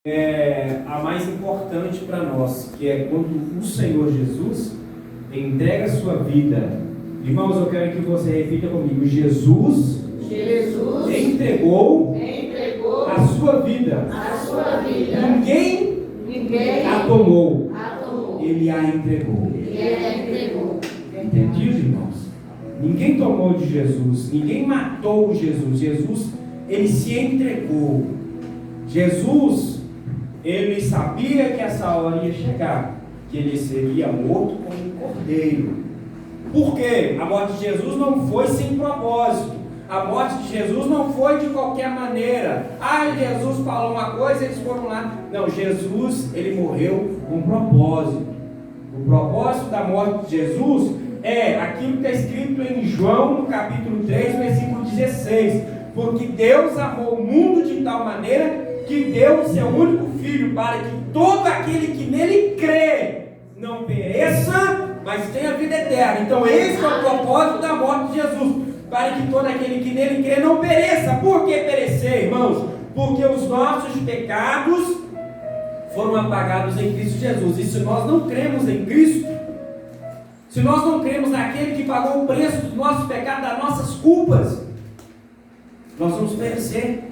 a mais importante para nós, que é quando o Senhor Jesus entrega a sua vida. Irmãos, eu quero que você repita comigo: Jesus entregou a sua vida. Ninguém a tomou. Ele a entregou. Entendido, irmãos? Ninguém tomou de Jesus, ninguém matou Jesus. Jesus, ele se entregou. Jesus, ele sabia que essa hora ia chegar, que ele seria morto como um cordeiro. Por quê? A morte de Jesus não foi sem propósito. A morte de Jesus não foi de qualquer maneira. Jesus falou uma coisa, eles foram lá. Não, Jesus, ele morreu com propósito. O propósito da morte de Jesus é aquilo que está escrito em João, no capítulo 3, versículo 16. Porque Deus amou o mundo de tal maneira que deu o seu único Filho, para que todo aquele que nele crê não pereça, mas tenha vida eterna. Então esse é o propósito da morte de Jesus, para que todo aquele que nele crê não pereça. Por que perecer, irmãos? Porque os nossos pecados foram apagados em Cristo Jesus. E se nós não cremos em Cristo, se nós não cremos naquele que pagou o preço dos nossos pecados, das nossas culpas, nós vamos perecer.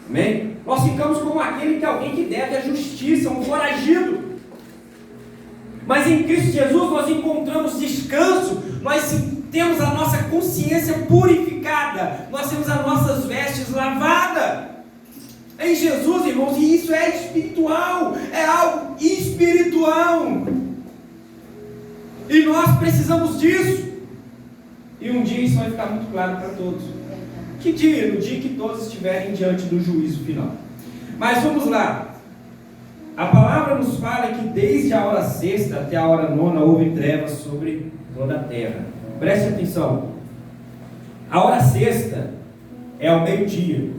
Amém? Nós ficamos como aquele que alguém que deve a justiça, um foragido. Mas em Cristo Jesus nós encontramos descanso, nós temos a nossa consciência purificada, nós temos as nossas vestes lavadas. Em Jesus, irmãos, e isso é espiritual, é algo espiritual. E nós precisamos disso. E um dia isso vai ficar muito claro para todos. Que dia? No dia que todos estiverem diante do juízo final. Mas vamos lá. A palavra nos fala que desde a hora sexta até a hora nona houve trevas sobre toda a terra. Preste atenção. A hora sexta é ao meio-dia.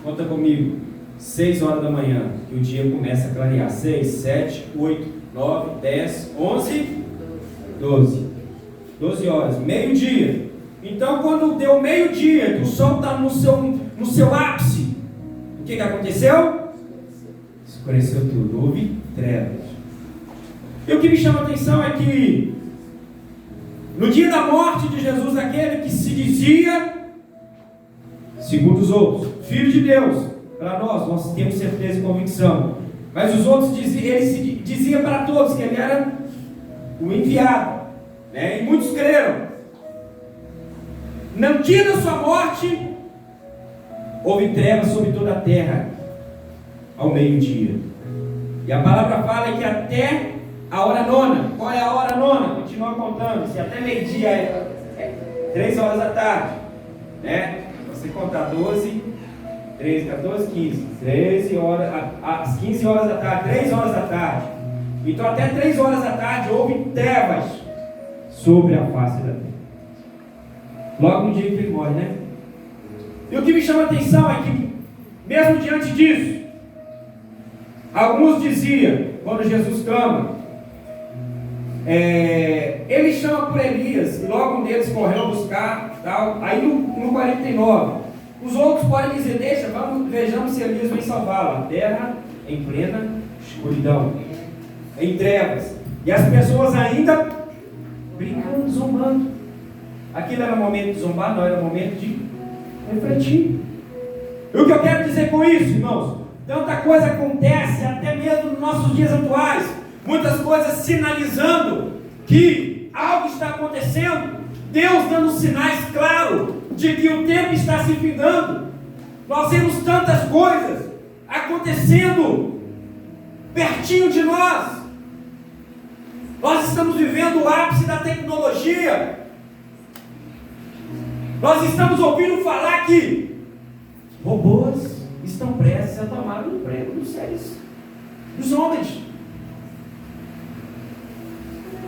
Conta comigo. 6 horas da manhã, que o dia começa a clarear. 6, 7, 8, 9, 10, 11, 12. 12 horas. Meio-dia. Então, quando deu meio-dia, o sol está no seu ápice, o que aconteceu? Escureceu tudo, houve trevas. E o que me chama a atenção é que, no dia da morte de Jesus, aquele que se dizia, segundo os outros, Filho de Deus, para nós temos certeza e convicção, mas os outros ele dizia para todos que ele era o enviado, né? E muitos creram. No dia da sua morte, houve trevas sobre toda a terra, ao meio-dia. E a palavra fala que até a hora nona. Qual é a hora nona? Continua contando. Se até meio-dia é 3 horas da tarde, né? Você contar 12, 13, 14, 15. 13 horas, às 15 horas da tarde, 3 horas da tarde. Então até 3 horas da tarde houve trevas sobre a face da terra. Logo no dia que ele morre, né? E o que me chama a atenção é que, mesmo diante disso, alguns diziam, quando Jesus clama, ele chama por Elias, e logo um deles correu buscar, tal. Aí no 49, os outros podem dizer, vejamos se Elias vem salvá-lo. A terra em plena escuridão, em trevas, e as pessoas ainda brincando, zombando. Aquilo era momento de zombar, não era momento de refletir. E o que eu quero dizer com isso, irmãos? Tanta coisa acontece, até mesmo nos nossos dias atuais. Muitas coisas sinalizando que algo está acontecendo. Deus dando sinais claros de que o tempo está se findando. Nós vemos tantas coisas acontecendo pertinho de nós. Nós estamos vivendo o ápice da tecnologia. Nós estamos ouvindo falar que robôs estão prestes a tomar o emprego dos seres, dos homens.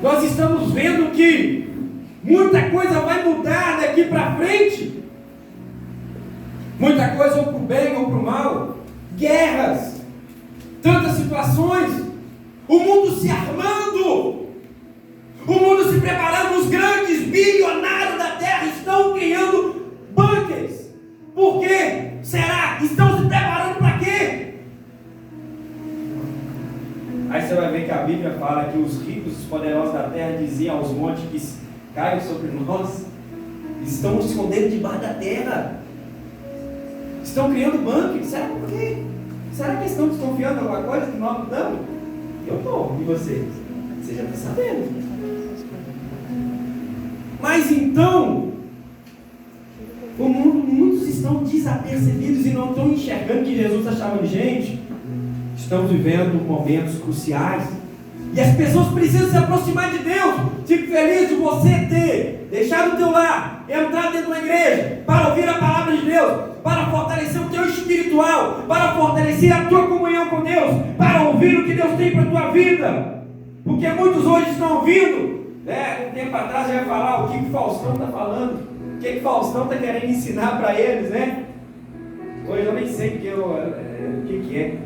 Nós estamos vendo que muita coisa vai mudar daqui para frente. Muita coisa, ou para o bem ou para o mal. Guerras, tantas situações. O mundo se armando. O mundo se preparando. Os grandes bilionários da terra estão criando bunkers. Por quê? Será? Estão se preparando para quê? Aí você vai ver que a Bíblia fala que os ricos, os poderosos da terra diziam aos montes que caiam sobre nós, estão se escondendo debaixo da terra, estão criando banco. Será por quê? Será que estão desconfiando de alguma coisa que nós não estamos? Eu estou, e você? Você já está sabendo. Mas então, o mundo, muitos estão desapercebidos e não estão enxergando que Jesus está chamando gente. Estamos vivendo momentos cruciais e as pessoas precisam se aproximar de Deus. Fico feliz de você ter deixado o teu lar, entrar dentro de uma igreja para ouvir a palavra de Deus, para fortalecer o teu espiritual, para fortalecer a tua comunhão com Deus, para ouvir o que Deus tem para a tua vida. Porque muitos hoje estão ouvindo, né? Um tempo atrás eu ia falar o que o Faustão está falando, o que o Faustão está querendo ensinar para eles, né? Hoje eu nem sei o que é,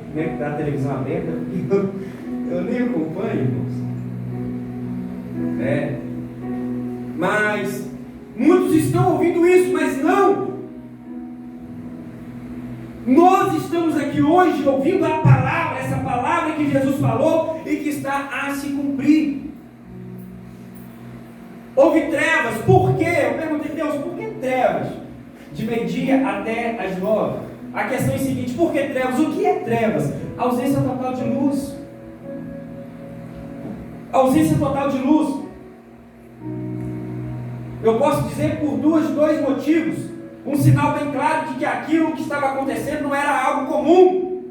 como é que está a televisão aberta, eu nem acompanho, irmãos. Mas muitos estão ouvindo isso, mas não. Nós estamos aqui hoje ouvindo a palavra, essa palavra que Jesus falou e que está a se cumprir. Houve trevas, por quê? Eu perguntei a Deus, por que trevas? De meio-dia até as 9. A questão é a seguinte, por que trevas? O que é trevas? Ausência total de luz. Ausência total de luz. Eu posso dizer por dois motivos. Um sinal bem claro de que aquilo que estava acontecendo não era algo comum.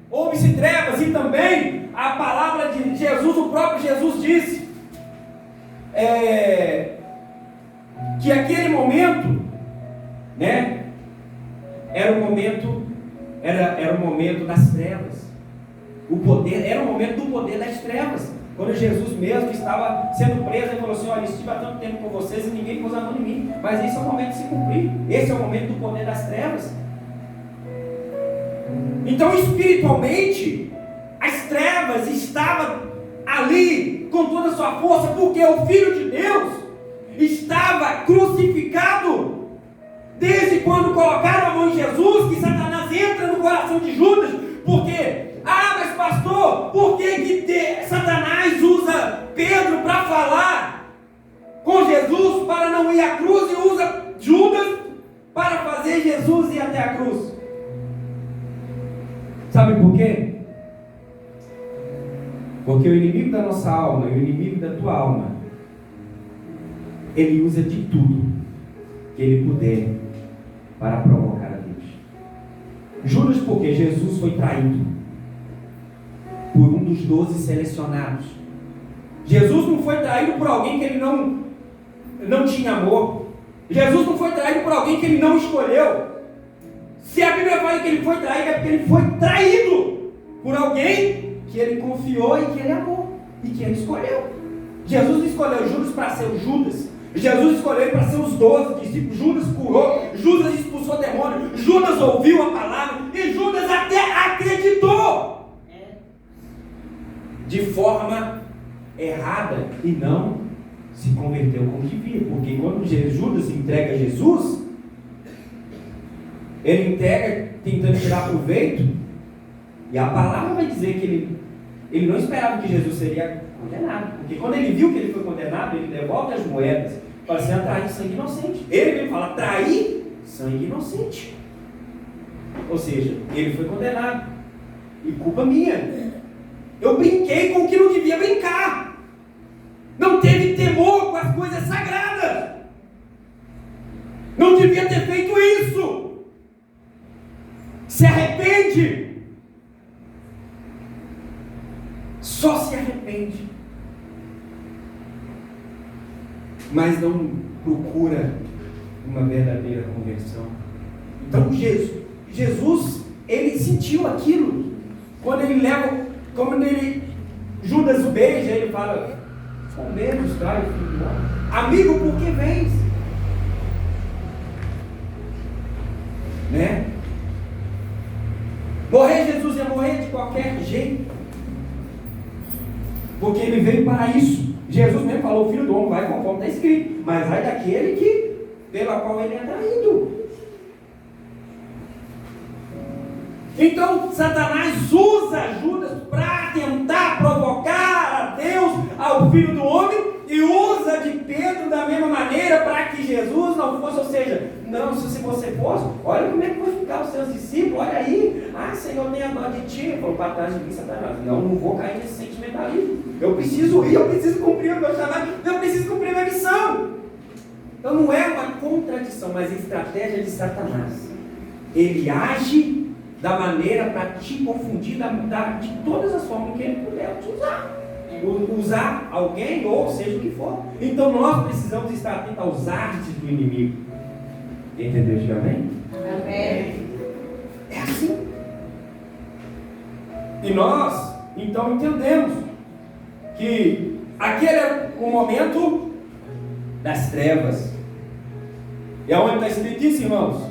Houve-se trevas e também a palavra de Jesus, o próprio Jesus disse que aquele momento, né, era o momento das trevas. O poder era o momento do poder das trevas. Quando Jesus mesmo estava sendo preso, ele falou assim: olha, estive há tanto tempo com vocês e ninguém pôs a mão em mim, mas esse é o momento de se cumprir, esse é o momento do poder das trevas. Então, espiritualmente, as trevas estavam ali com toda a sua força, porque o Filho de Deus estava crucificado. Desde quando colocaram a mão em Jesus, que Satanás entra no coração de Judas, porque, mas pastor, por que Satanás usa Pedro para falar com Jesus para não ir à cruz e usa Judas para fazer Jesus ir até a cruz? Sabe por quê? Porque o inimigo da nossa alma e o inimigo da tua alma, ele usa de tudo que ele puder para provocar a Deus. Judas, porque Jesus foi traído por um dos 12 selecionados. Jesus não foi traído por alguém que ele não tinha amor. Jesus não foi traído por alguém que ele não escolheu. Se a Bíblia fala que ele foi traído, é porque ele foi traído por alguém que ele confiou e que ele amou e que ele escolheu. Jesus escolheu Judas para ser o Judas. Jesus escolheu para ser os 12 discípulos. Judas curou, Judas expulsou demônio, Judas ouviu a palavra e Judas até acreditou de forma errada e não se converteu como devia. Porque quando Judas entrega Jesus, ele entrega tentando tirar proveito, e a palavra vai dizer que ele não esperava que Jesus seria condenado, porque quando ele viu que ele foi condenado, ele devolve as moedas, fala assim: trair sangue inocente. Ele mesmo fala: trair sangue inocente. Ou seja, ele foi condenado, e culpa minha. Eu brinquei com o que não devia brincar, não teve temor com as coisas sagradas, não devia ter feito isso. Se arrepende, só se arrepende, mas não procura uma verdadeira conversão. Então Jesus, ele sentiu aquilo. Quando Judas o beija, ele fala: com medo, trai o filho do homem. Amigo, por que vens? Né? Morrer, Jesus ia morrer de qualquer jeito, porque ele veio para isso. Jesus mesmo falou: o filho do homem vai conforme está escrito, mas vai daquele pela qual ele é traído. Então Satanás usa Judas para tentar provocar Filho do Homem e usa de Pedro da mesma maneira para que Jesus não fosse, ou seja, não, se você fosse, olha como é que vão ficar os seus discípulos, olha aí, Senhor, tenha dó de ti, falou para trás de mim, Satanás, não vou cair nesse sentimentalismo, eu preciso ir, eu preciso cumprir o meu chamado, eu preciso cumprir a minha missão. Então não é uma contradição, mas a estratégia de Satanás, ele age da maneira para te confundir de todas as formas que ele puder te usar alguém, ou seja o que for. Então nós precisamos estar atentos aos artes do inimigo. Entendeu? Diga amém? Amém. É assim. E nós então entendemos que aquele é o momento das trevas. E aonde está escrito isso, irmãos?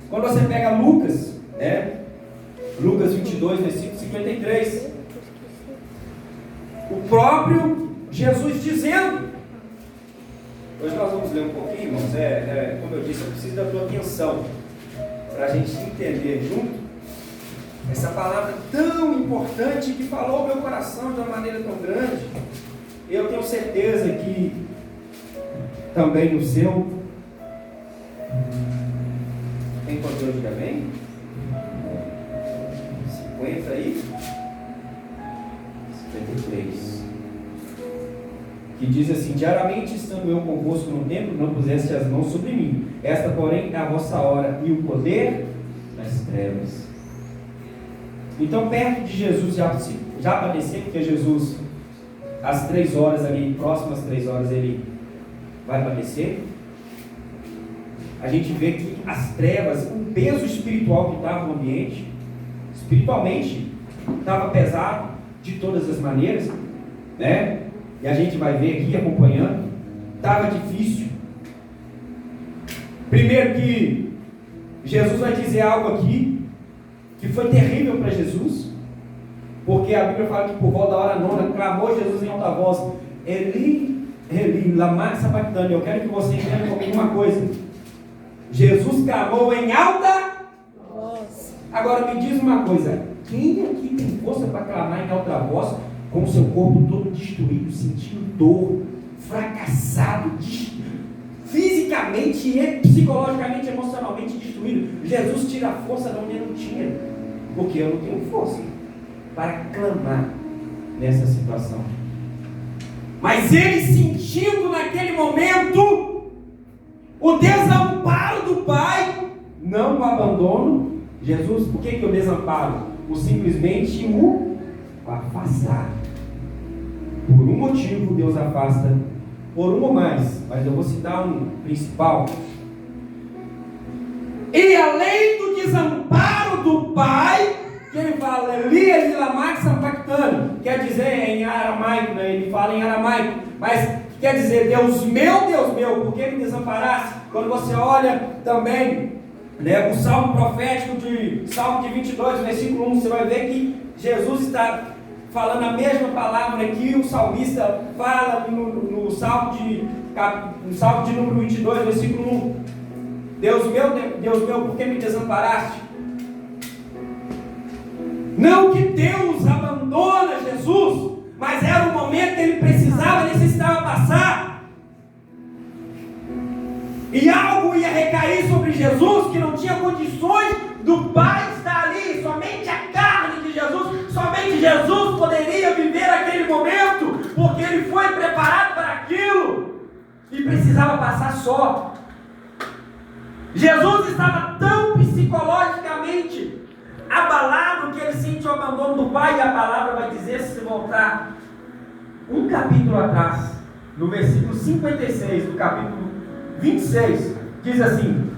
Quando você pega Lucas, Lucas 22, versículo 53, o próprio Jesus dizendo, hoje nós vamos ler um pouquinho, irmãos, como eu disse, eu preciso da tua atenção, para a gente entender junto, essa palavra tão importante que falou ao meu coração de uma maneira tão grande. Eu tenho certeza que também no seu, tem controle de amém? 50 aí, 53, que diz assim: diariamente estando eu convosco no templo, não puseste as mãos sobre mim, esta porém é a vossa hora e o poder das trevas. Então perto de Jesus já apareceu, porque Jesus às 3 horas ali, próximas 3 horas ele vai aparecer. A gente vê que as trevas, o peso espiritual que estava no ambiente, espiritualmente estava pesado de todas as maneiras, né? E a gente vai ver aqui acompanhando, estava difícil. Primeiro que Jesus vai dizer algo aqui que foi terrível para Jesus, porque a Bíblia fala que por volta da hora 9 clamou Jesus em alta voz: Eli, Eli, lama sabachthani. Eu quero que você entenda comigo uma coisa. Jesus clamou em alta voz. Agora me diz uma coisa: quem aqui tem força para clamar em alta voz com o seu corpo todo destruído, sentindo dor, fracassado, fisicamente e psicologicamente, emocionalmente destruído? Jesus tira a força de onde ele não tinha, porque eu não tenho força para clamar nessa situação. Mas ele sentindo naquele momento o desamparo do Pai, não o abandono. Jesus, por que o desamparo? O simplesmente o afastar. Por um motivo Deus afasta, por um ou mais, mas eu vou citar um principal. E além do desamparo do Pai, que ele fala, Eli, Eli, lama sabachthani, quer dizer em aramaico, né? Ele fala em aramaico, mas quer dizer, Deus meu, por que me desamparaste? Quando você olha também, né, o salmo profético Salmo de 22, versículo 1, você vai ver que Jesus está falando a mesma palavra que o salmista fala no salmo de número 22, versículo 1. Deus meu, por que me desamparaste? Não que Deus abandona Jesus, mas era o momento que ele necessitava passar. E algo ia recair sobre Jesus que não tinha condições do Pai estar ali. Somente a carne de Jesus, somente Jesus poderia viver aquele momento, porque ele foi preparado para aquilo e precisava passar só. Jesus estava tão psicologicamente abalado que ele sentiu o abandono do Pai, e a palavra vai dizer, se voltar um capítulo atrás, no versículo 56 do capítulo 26, diz assim: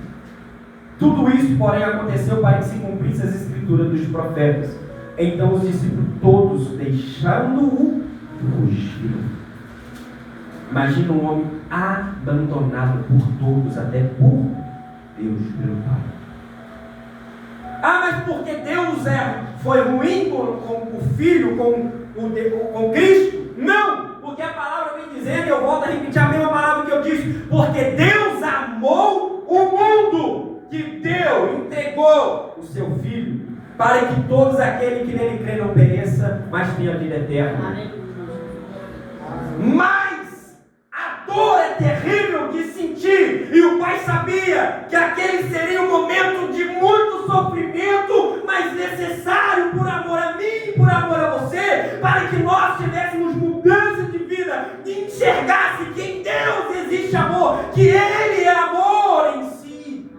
tudo isso, porém, aconteceu para que se cumprisse as escrituras dos profetas. Então os discípulos todos, deixando-o, fugiram. Imagina um homem abandonado por todos, até por Deus, pelo Pai. Mas porque Deus foi ruim com o Filho, com Cristo? Não, porque a palavra vem dizendo, e eu volto a repetir a mesma palavra que eu disse, porque Deus amou o mundo, que deu, entregou o seu Filho, para que todos aqueles que nele crêem não pereçam, mas tenham a vida eterna. Mas a dor é terrível de sentir, e o pai sabia que aquele seria um momento de muito sofrimento, mas necessário por amor a mim e por amor a você, para que nós tivéssemos mudança de vida, e enxergasse que em Deus existe amor, que Ele é amor em si,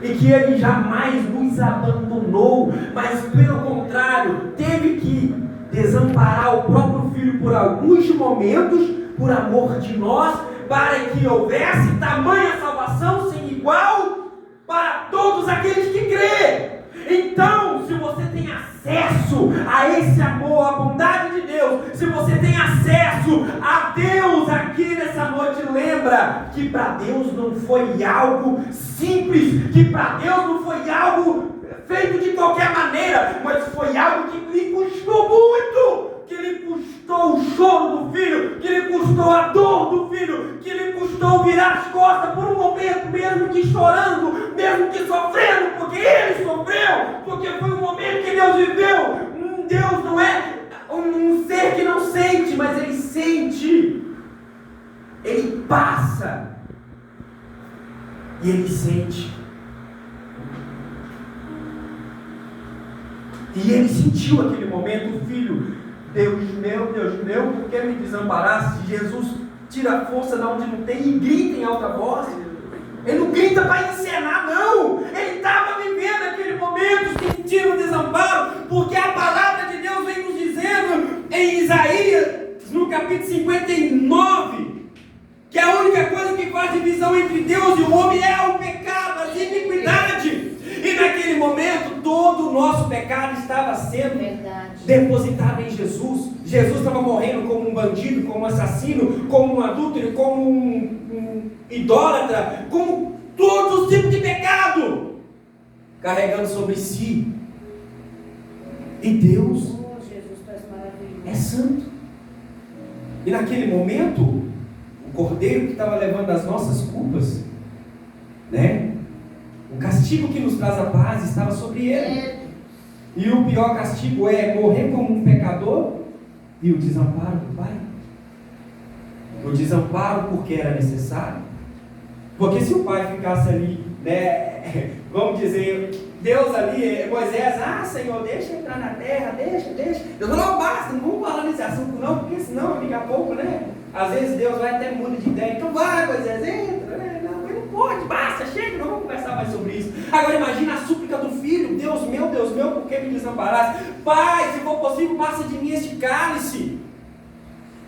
e que Ele jamais nos abandonou, mas pelo contrário, teve que desamparar o próprio Filho por alguns momentos, por amor de nós, para que houvesse tamanha salvação sem igual para todos aqueles que crêem. Então, se você tem acesso a esse amor, a bondade de Deus, se você tem acesso a Deus aqui nessa noite, lembra que para Deus não foi algo simples, que para Deus não foi algo feito de qualquer maneira, mas foi algo que lhe custou muito, que lhe custou o choro do filho, que lhe custou a dor do filho, que lhe custou virar as costas por um momento, mesmo que chorando, mesmo que sofrendo, porque ele sofreu, porque foi um momento que Deus viveu. Deus não é um ser que não sente, mas Ele sente, Ele passa, e Ele sente. E Ele sentiu aquele momento, o filho, Deus meu, por que me desamparaste? Jesus tira a força de onde não tem e grita em alta voz. Ele não grita para encenar, não. Ele estava vivendo aquele momento, sentindo o desamparo, porque a palavra de Deus vem nos dizendo em Isaías, no capítulo 59, que a única coisa que faz divisão entre Deus e o homem é o pecado, a iniquidade. E naquele momento, todo o nosso pecado estava sendo depositado em Jesus. Jesus estava morrendo como um bandido, como um assassino, como um adúltero, como um idólatra, como todos os tipos de pecado, carregando sobre si. E Deus é santo. E naquele momento, o cordeiro que estava levando as nossas culpas, né? O castigo que nos traz a paz estava sobre ele. E o pior castigo é morrer como um pecador e o desamparo do Pai. O desamparo porque era necessário. Porque se o Pai ficasse ali, né, vamos dizer, Deus ali, Moisés, Senhor, deixa entrar na terra, deixa. Deus não basta, não vamos falar nesse assunto não, porque senão daqui a pouco, né, às vezes Deus vai até mudar de ideia. Então vai, Moisés, entra, né? Não pode, basta, chega, não vamos conversar mais sobre isso. Agora imagina a súplica do filho: Deus meu, por que me desamparaste? Pai, se for possível, passa de mim este cálice,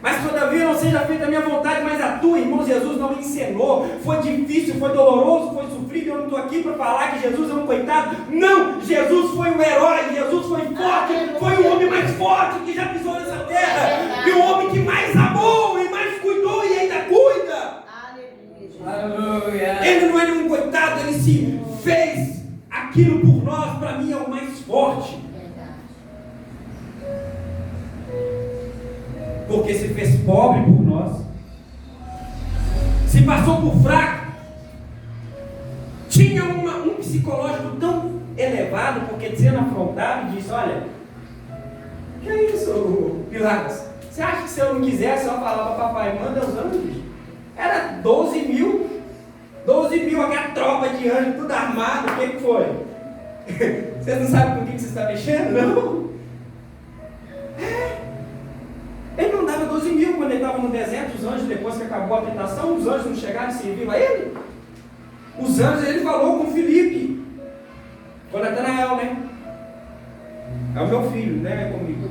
mas todavia não seja feita a minha vontade, mas a tua. Irmão, Jesus não encenou. Foi difícil, foi doloroso, foi sofrido. Eu não estou aqui para falar que Jesus é um coitado. Não, Jesus foi um herói, Jesus foi forte, foi o homem mais forte que já pisou nessa terra, e o homem que mais amou e mais cuidou e ainda cuida. Aleluia. Ele não é nenhum coitado, ele se fez aquilo por nós. Para mim é o mais forte, porque se fez pobre por nós, se passou por fraco, tinha um psicológico tão elevado, porque sendo afrontado, disse: olha, que é isso, Pilatos? Você acha que se eu não quisesse, eu falava para papai, manda os anjos? Era 12 mil, aquela tropa de anjos, tudo armado. O que foi? Vocês não sabem com quem você está mexendo? Não. Ele não dava 12 mil quando ele estava no deserto. Os anjos, depois que acabou a tentação, os anjos não chegaram e serviram a ele. Os anjos, ele falou com Filipe, com Natanael, né? É o meu filho, né? Comigo.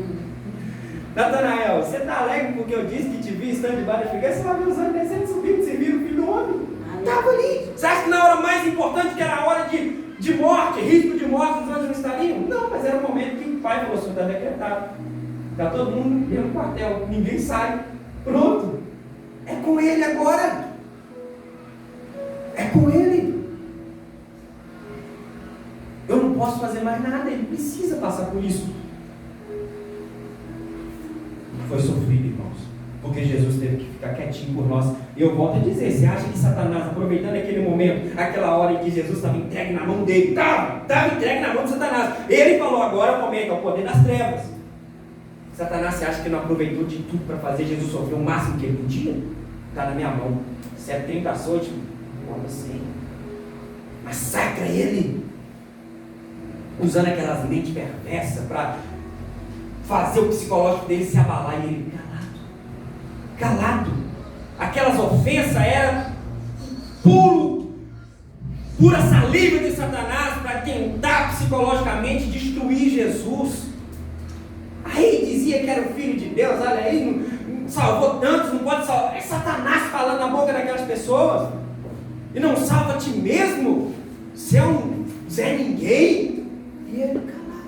Natanael, você está alegre porque eu disse que te vi estando debaixo da figueira? Você vai ver os anjos descendo e subindo, servindo o filho do homem. Estava ali. Você acha que na hora mais importante, que era a hora de morte, risco de morte, os anjos não estariam? Não, mas era o momento que o pai falou assim: está decretado. Está todo mundo dentro do quartel, ninguém sai. Pronto. É com ele agora. É com ele. Eu não posso fazer mais nada, ele precisa passar por isso. Foi sofrido, irmãos, porque Jesus teve que ficar quietinho por nós. E eu volto a dizer: você acha que Satanás, aproveitando aquele momento, aquela hora em que Jesus estava entregue na mão dele, estava entregue na mão de Satanás, ele falou: agora é o momento, é o poder das trevas. Satanás, você acha que não aproveitou de tudo para fazer Jesus sofrer o máximo que ele podia? Está na minha mão. 70 açoites, como assim? Massacra ele, usando aquelas mentes perversas para fazer o psicológico dele se abalar, e ele calado. Aquelas ofensas eram pura saliva de Satanás para tentar psicologicamente destruir Jesus. Aí dizia que era o Filho de Deus, olha aí, salvou tantos, não pode salvar. É Satanás falando na boca daquelas pessoas. E não salva a ti mesmo? Você é um Zé Ninguém? E ele calado.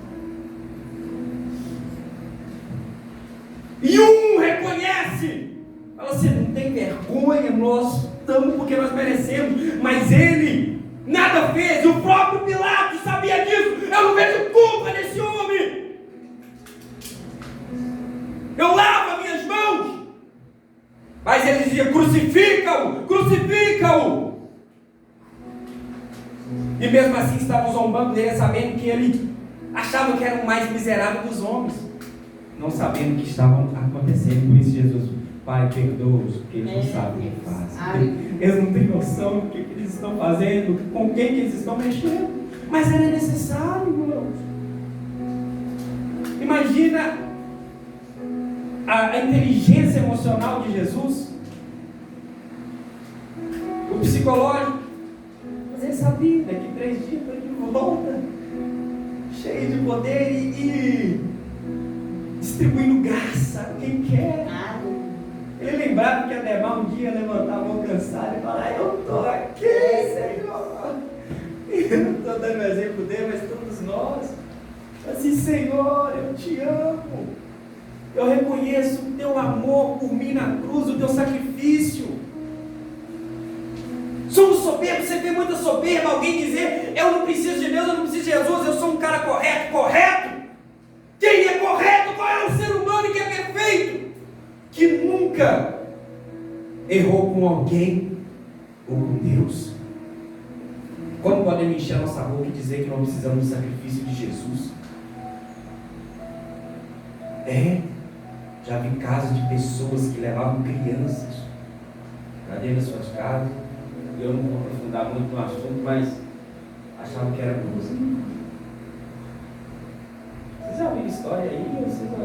E um reconhece. Fala, você não tem vergonha? Nós estamos porque nós merecemos. Mas ele nada fez. O próprio Pilatos sabia disso. Eu não vejo culpa nesse homem. Eu lavo as minhas mãos. Mas ele dizia, crucifica-o, crucifica-o. E mesmo assim estavam zombando dele, sabendo que ele achava que era o mais miserável dos homens, não sabendo o que estava acontecendo. Por isso Jesus, Pai, perdoa-os, porque eles não sabem o que fazem. Eles não têm noção do que eles estão fazendo, com quem que eles estão mexendo. Mas era necessário, irmãos. Imagina a inteligência emocional de Jesus, o psicológico. Mas ele sabia, daqui 3 dias ele volta, cheio de poder e distribuindo graça a quem quer. Ele lembrava que Ademar um dia levantava a mão cansado e falava, eu estou aqui, Senhor. Eu não estou dando o exemplo dele, mas todos nós. Assim, Senhor, eu te amo. Eu reconheço o teu amor por mim na cruz, o teu sacrifício. Somos soberbos, você vê muita soberba, alguém dizer, eu não preciso de Deus, eu não preciso de Jesus, eu sou um cara correto? Quem é correto? Qual é o ser humano que é perfeito? Que nunca errou com alguém ou com Deus. Como podemos encher a nossa boca e dizer que não precisamos do sacrifício de Jesus? Já vi casos de pessoas que levavam crianças para dentro das suas casas. Eu não vou aprofundar muito no assunto, mas achavam que era música. Vocês já ouviram história aí?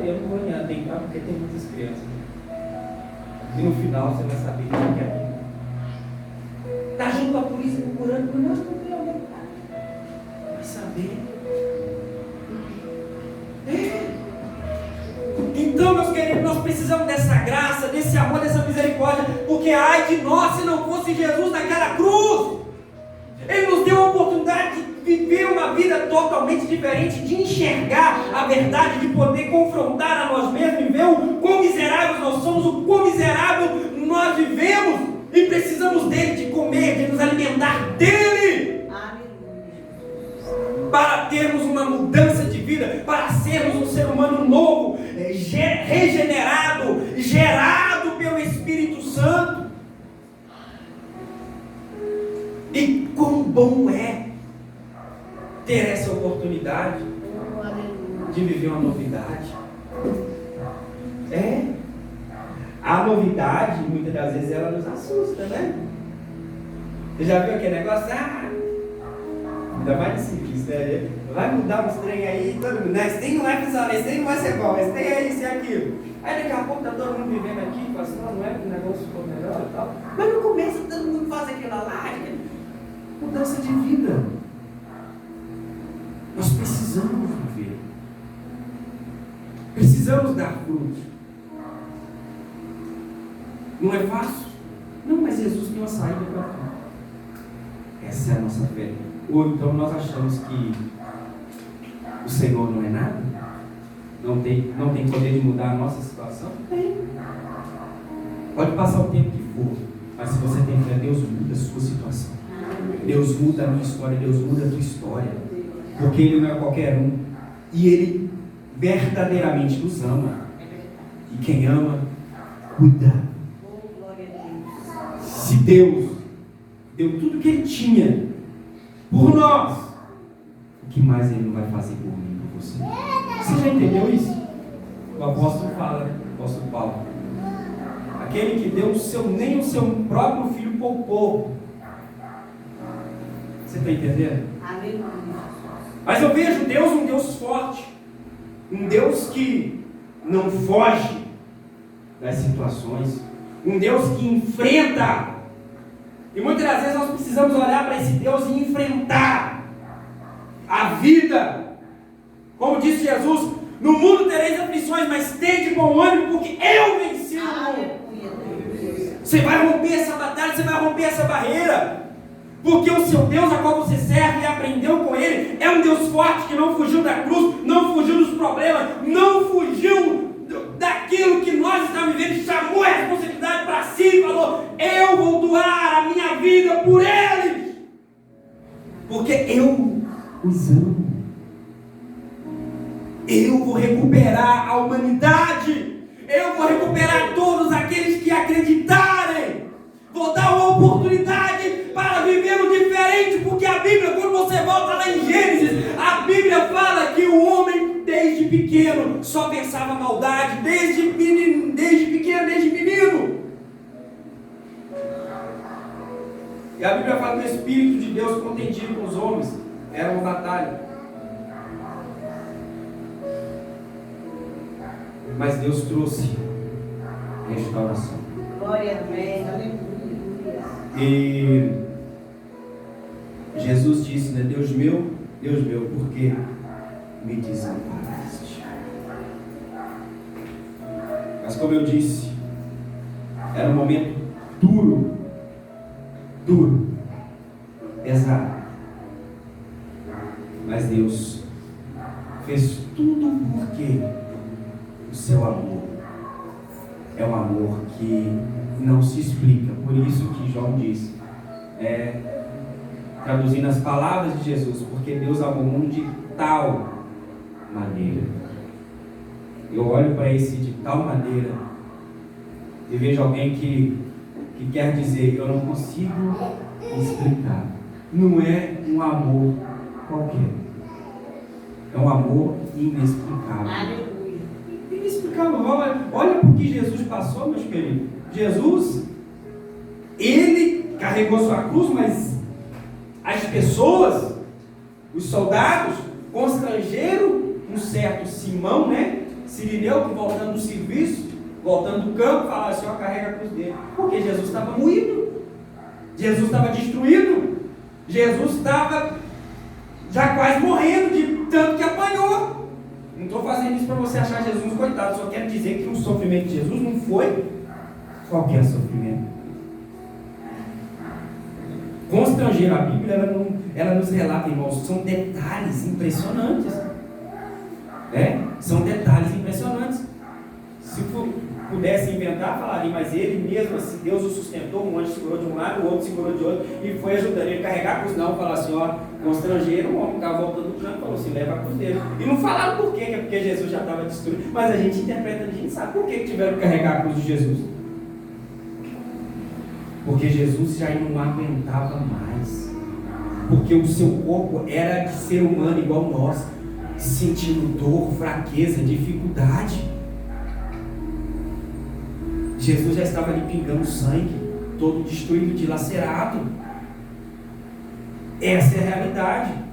Eu não vou adentrar porque tem muitas crianças. E no final você vai saber que é. Está junto à polícia procurando, mas não tem onde está. Vai saber. Então, meus queridos, nós precisamos dessa graça, desse amor, dessa misericórdia, porque ai de nós se não fosse Jesus naquela cruz. Ele nos deu a oportunidade de viver uma vida totalmente diferente, de enxergar a verdade, de poder confrontar a nós mesmos e ver o quão miseráveis nós somos, o quão miserável nós vivemos, e precisamos dele, de comer, de nos alimentar dele. Para termos uma mudança de vida, para sermos um ser humano novo, regenerado, gerado pelo Espírito Santo. E quão bom é ter essa oportunidade de viver uma novidade. A novidade, muitas das vezes, ela nos assusta, né? Você já viu aquele negócio? Ainda mais de serviço, né? Vai mudar uns trem aí, todo mundo, né? Esse trem não vai funcionar, esse trem não vai ser bom, esse trem é isso e aquilo. Aí daqui a pouco tá todo mundo vivendo aqui, fala assim, não é que o negócio ficou melhor e tal. Mas no começo todo mundo faz aquilo lá, mudança de vida. Nós precisamos viver. Precisamos dar frutos. Não é fácil? Não, mas Jesus tem uma saída para tudo. Essa é a nossa fé. Ou então nós achamos que o Senhor não é nada? Não tem poder de mudar a nossa situação? Tem. Pode passar o tempo que for, mas se você tem fé, Deus muda a sua situação. Deus muda a minha história, Deus muda a tua história. Porque Ele não é qualquer um. E Ele verdadeiramente nos ama. E quem ama, cuida. Se Deus deu tudo que Ele tinha por nós, o que mais Ele não vai fazer por mim e por você? Você já entendeu isso? O apóstolo fala, o apóstolo Paulo. Aquele que deu nem o seu próprio filho poupou. Você está entendendo? Aleluia. Mas eu vejo Deus um Deus forte. Um Deus que não foge das situações. Um Deus que enfrenta. E muitas das vezes nós precisamos olhar para esse Deus e enfrentar a vida. Como disse Jesus, no mundo tereis aflições, mas tende bom ânimo, porque eu venci o mundo. Você vai romper essa batalha, você vai romper essa barreira. Porque o seu Deus, a qual você serve e aprendeu com Ele, é um Deus forte que não fugiu da cruz, não fugiu dos problemas, não fugiu daquilo que nós estamos vivendo, chamou a responsabilidade para si e falou: eu vou doar a minha vida por eles, porque eu os amo. Eu vou recuperar a humanidade, eu vou recuperar todos aqueles que acreditarem, vou dar uma oportunidade para viver o diferente, porque a Bíblia, quando você volta lá em Gênesis, a Bíblia fala que o homem desde pequeno só pensava maldade, desde pequeno, desde menino. E a Bíblia fala que o Espírito de Deus contendia com os homens, era uma batalha. Mas Deus trouxe restauração. Glória a Deus, aleluia. E Jesus disse, né? Deus meu, por que me desamparaste? Mas como eu disse, era um momento duro, pesado. Mas Deus fez tudo porque o seu amor é um amor que não se explica. Por isso que João disse, traduzindo as palavras de Jesus, porque Deus amou o mundo de tal maneira. Eu olho para esse de tal maneira e vejo alguém que quer dizer, eu não consigo explicar. Não é um amor qualquer, é um amor inexplicável. Inexplicável. Olha por que Jesus passou, meus queridos. Jesus, ele carregou sua cruz, mas as pessoas, os soldados, constrangeram um certo Simão, Sirineu, que voltando do serviço, voltando do campo, falava assim: ó, carrega a cruz dele. Porque Jesus estava moído, Jesus estava destruído, Jesus estava já quase morrendo de tanto que apanhou. Não estou fazendo isso para você achar Jesus coitado, só quero dizer que o sofrimento de Jesus não foi qualquer sofrimento. Constrangeiro, a Bíblia ela nos relata, irmãos, são detalhes impressionantes. São detalhes impressionantes. Se pudesse inventar, falaria, mas ele mesmo assim, Deus o sustentou, um anjo segurou de um lado, o outro segurou de outro, e foi ajudando ele a carregar a cruz. Não, falar assim, ó, constrangeiro, o homem estava voltando do canto, falou assim, leva a cruz dele. E não falaram por quê, que é porque Jesus já estava destruído, mas a gente interpreta, a gente sabe por que tiveram que carregar a cruz de Jesus. Porque Jesus já não aguentava mais. Porque o seu corpo era de ser humano igual nós, sentindo dor, fraqueza, dificuldade. Jesus já estava ali pingando sangue, todo destruído, dilacerado. Essa é a realidade.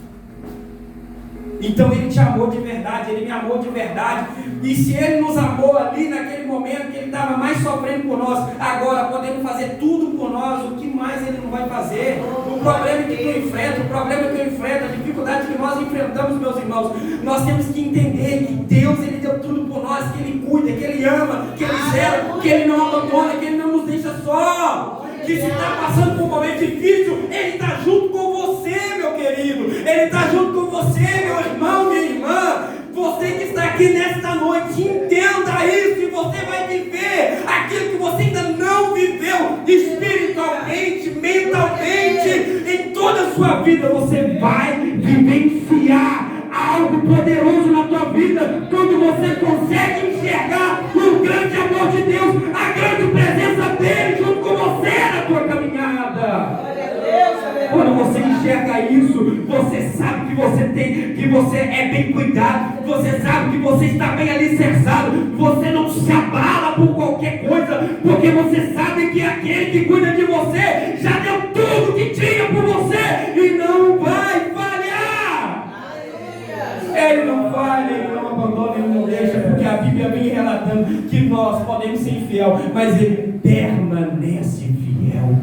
Então ele te amou de verdade, ele me amou de verdade. E se ele nos amou ali naquele momento que ele estava mais sofrendo por nós, agora podemos fazer tudo por nós, o que mais ele não vai fazer? O problema que tu enfrenta, o problema que eu enfrento, a dificuldade que nós enfrentamos, meus irmãos, nós temos que entender que Deus, ele deu tudo por nós, que ele cuida, que ele ama, que ele zela, que ele não abandona, que ele não nos deixa só. Que se está passando por um momento difícil, ele está junto com você, meu querido. Ele está junto com você, meu irmão, minha irmã. Você que está aqui nesta noite, entenda isso, e você vai viver aquilo que você ainda não viveu espiritualmente, mentalmente. Em toda a sua vida você vai vivenciar algo poderoso na tua vida, quando você consegue enxergar o grande amor de Deus, a grande presença dele junto com você na tua caminhada. Quando você enxerga isso, você sabe que você é bem cuidado, você sabe que você está bem alicerçado, qualquer coisa, porque você sabe que aquele que cuida de você já deu tudo que tinha por você e não vai falhar. Ele não falha, ele não abandona, ele não deixa, porque a Bíblia vem relatando que nós podemos ser infiel, mas ele permanece fiel.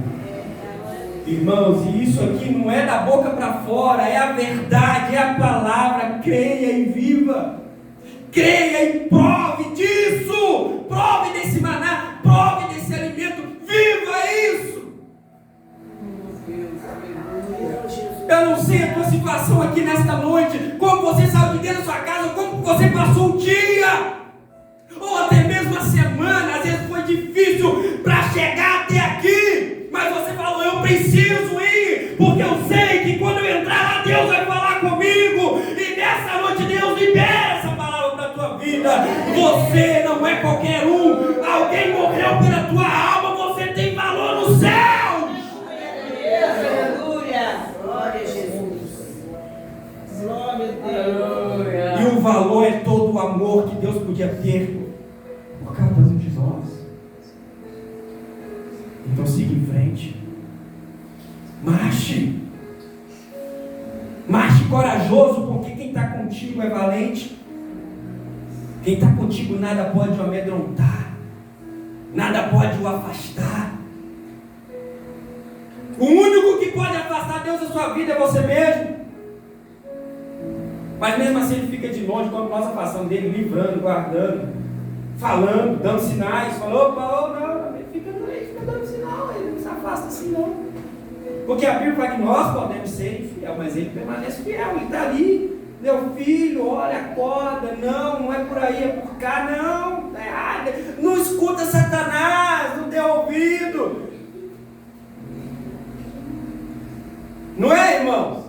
Irmãos, e isso aqui não é da boca para fora, é a verdade, é a palavra. Creia e viva, creia e prove disso, prove desse maná, prove desse alimento, viva isso. Eu não sei a tua situação aqui nesta noite, como você saiu de dentro da sua casa, como você passou o dia, ou até mesmo a semana. Às vezes foi difícil para chegar até aqui, mas você falou: eu preciso ir, porque eu sei que quando eu entrar lá, Deus vai falar comigo, e nessa noite Deus libera essa palavra para a tua vida. Você não é qualquer um, alguém morreu pela tua alma, você tem valor no céu. Glória a Jesus. Glória a Deus. E o valor é todo o amor que Deus podia ter por cada um de nós. Então siga em frente. Marche. Marche corajoso, porque quem está contigo é valente. Quem está contigo nada pode o amedrontar, nada pode o afastar. O único que pode afastar Deus da sua vida é você mesmo. Mas mesmo assim ele fica de longe quando nós afastamos dele, livrando, guardando, falando, dando sinais. Falou: opa, oh, não, ele fica dando sinal, ele não se afasta assim não. Porque a Bíblia fala que nós podemos ser infiel, mas ele permanece fiel, ele está ali. Meu filho, olha, acorda, não é por aí, é por cá, não, está errado. Não escuta Satanás, não dê ouvido. Não é, irmãos?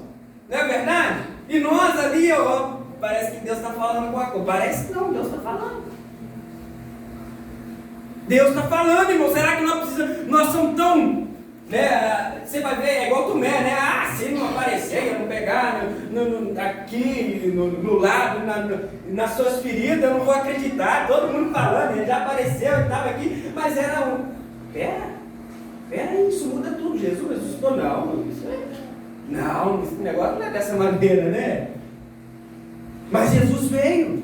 Não é verdade? E nós ali, ó, parece que Deus está falando alguma coisa. Parece não, Deus está falando. Deus está falando, irmão. Será que nós somos tão, né? Você vai ver, é igual Tomé, né? Ah, se ele não aparecer, eu não pegar aqui, no lado, nas suas feridas, eu não vou acreditar. Todo mundo falando, ele já apareceu, ele estava aqui, mas era um. Pera, isso muda tudo. Jesus ressuscitou, não. Não, esse negócio não é dessa maneira, né? Mas Jesus veio.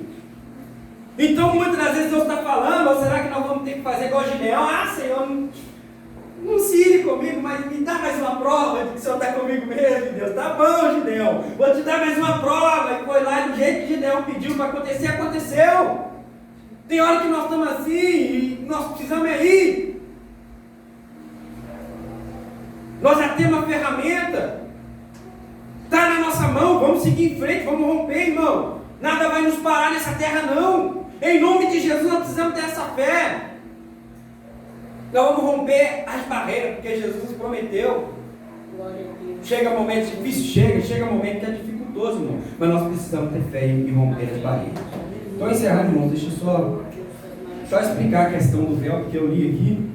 Então muitas das vezes Deus está falando, ou será que nós vamos ter que fazer igual Gideão? Ah, Senhor, não se ire comigo, mas me dá mais uma prova de que o Senhor está comigo mesmo, Deus. Tá bom, Gideão, vou te dar mais uma prova. E foi lá, do jeito que Gideão pediu para acontecer, aconteceu. Tem hora que nós estamos assim e nós precisamos ir. Nós já temos a ferramenta. Está na nossa mão, vamos seguir em frente, vamos romper, irmão. Nada vai nos parar nessa terra, não. Em nome de Jesus, nós precisamos ter essa fé. Nós vamos romper as barreiras, porque Jesus prometeu. Chega momento difícil, chega momento que é dificultoso, irmão. Mas nós precisamos ter fé e romper as barreiras. Então, encerrando, irmão, deixa eu só explicar a questão do véu, porque eu li aqui.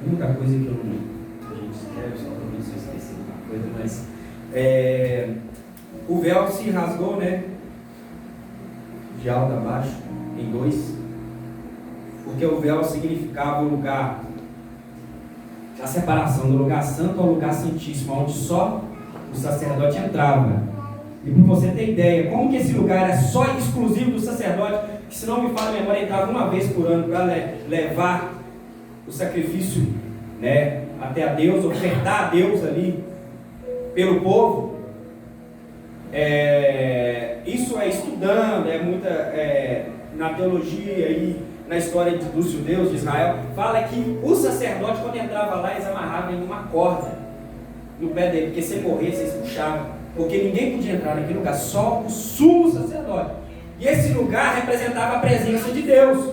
A única coisa que a gente escreve, só para ver se eu esqueci uma coisa, mas o véu se rasgou, né? De alto a baixo, em dois, porque o véu significava o lugar, a separação do lugar santo ao lugar santíssimo, onde só o sacerdote entrava. E para você ter ideia, como que esse lugar era só exclusivo do sacerdote, que se não me falha a memória, entrava uma vez por ano para levar o sacrifício, né, até a Deus, ofertar a Deus ali pelo povo. Isso é estudando, na teologia e na história dos judeus de Israel, fala que o sacerdote, quando entrava lá, eles amarravam em uma corda no pé dele, porque se ele morresse, eles puxavam, porque ninguém podia entrar naquele lugar, só o sumo sacerdote. E esse lugar representava a presença de Deus.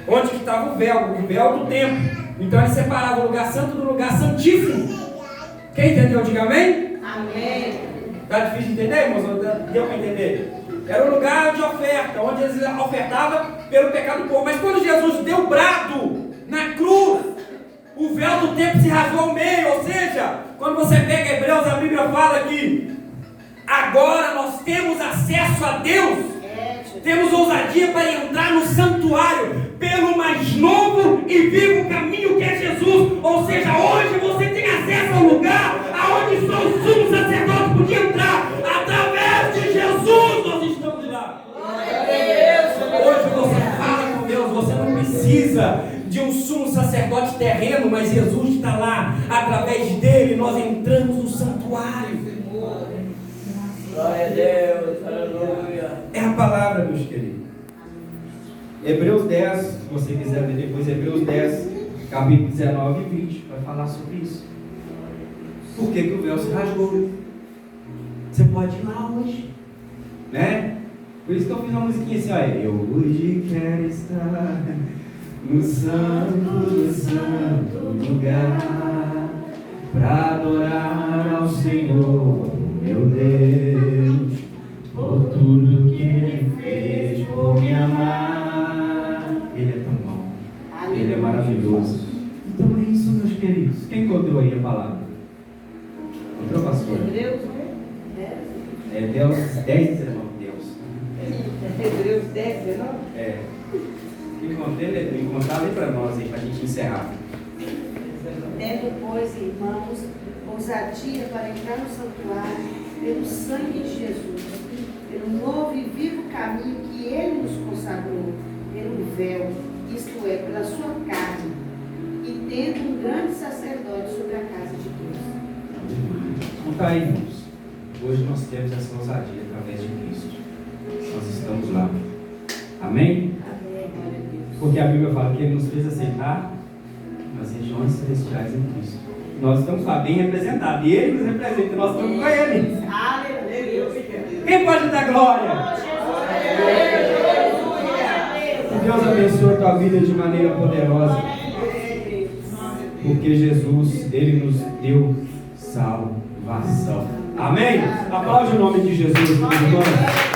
Onde que estava o véu do templo. Então ele separava o lugar santo do lugar santíssimo. Quem entendeu, diga amém? Amém. Está difícil de entender, irmãos? Deu para entender? Era o lugar de oferta, onde eles ofertavam pelo pecado do povo. Mas quando Jesus deu o brado na cruz, o véu do templo se rasgou ao meio. Ou seja, quando você pega Hebreus, a Bíblia fala que agora nós temos acesso a Deus. temos ousadia para entrar no santuário pelo mais novo e vivo caminho que é Jesus. Ou seja, hoje você tem acesso ao lugar aonde só o sumo sacerdote podia entrar. Através de Jesus nós estamos lá. Hoje você fala com Deus, você não precisa de um sumo sacerdote terreno, mas Jesus está lá. Através dele nós entramos no santuário. Glória a Deus, aleluia. É a palavra, meus queridos. Hebreus 10, se você quiser ver depois, Hebreus 10, capítulo 19 e 20, vai falar sobre isso. Por que o véu se rasgou? Você pode ir lá hoje, né? Por isso que eu fiz uma musiquinha assim, olha. Eu hoje quero estar no santo lugar, para adorar ao Senhor, meu Deus, por tudo que Ele fez, por me amar. Ele é tão bom, Ele é maravilhoso. Então é isso, meus queridos. Quem encontrou aí a palavra? Encontrou, pastor? Hebreus, É Deus 10, 19, Deus. Hebreus 10, 19? É. Encontrar ali para nós aí, para a gente encerrar. Tendo, pois, irmãos, ousadia para entrar no santuário pelo sangue de Jesus, pelo novo e vivo caminho que Ele nos consagrou, pelo véu, isto é, pela sua carne, e tendo um grande sacerdote sobre a casa de Deus. Então tá aí, irmãos. Hoje nós temos essa ousadia através de Cristo. Nós estamos lá. Amém? Porque a Bíblia fala que Ele nos fez aceitar nas regiões celestiais em Cristo. Nós estamos lá bem representados. E Ele nos representa. Nós estamos com Ele. Aleluia. Quem pode dar glória? Que Deus abençoe a tua vida de maneira poderosa. Porque Jesus, Ele nos deu salvação. Amém? Aplaude o nome de Jesus, meus irmãos.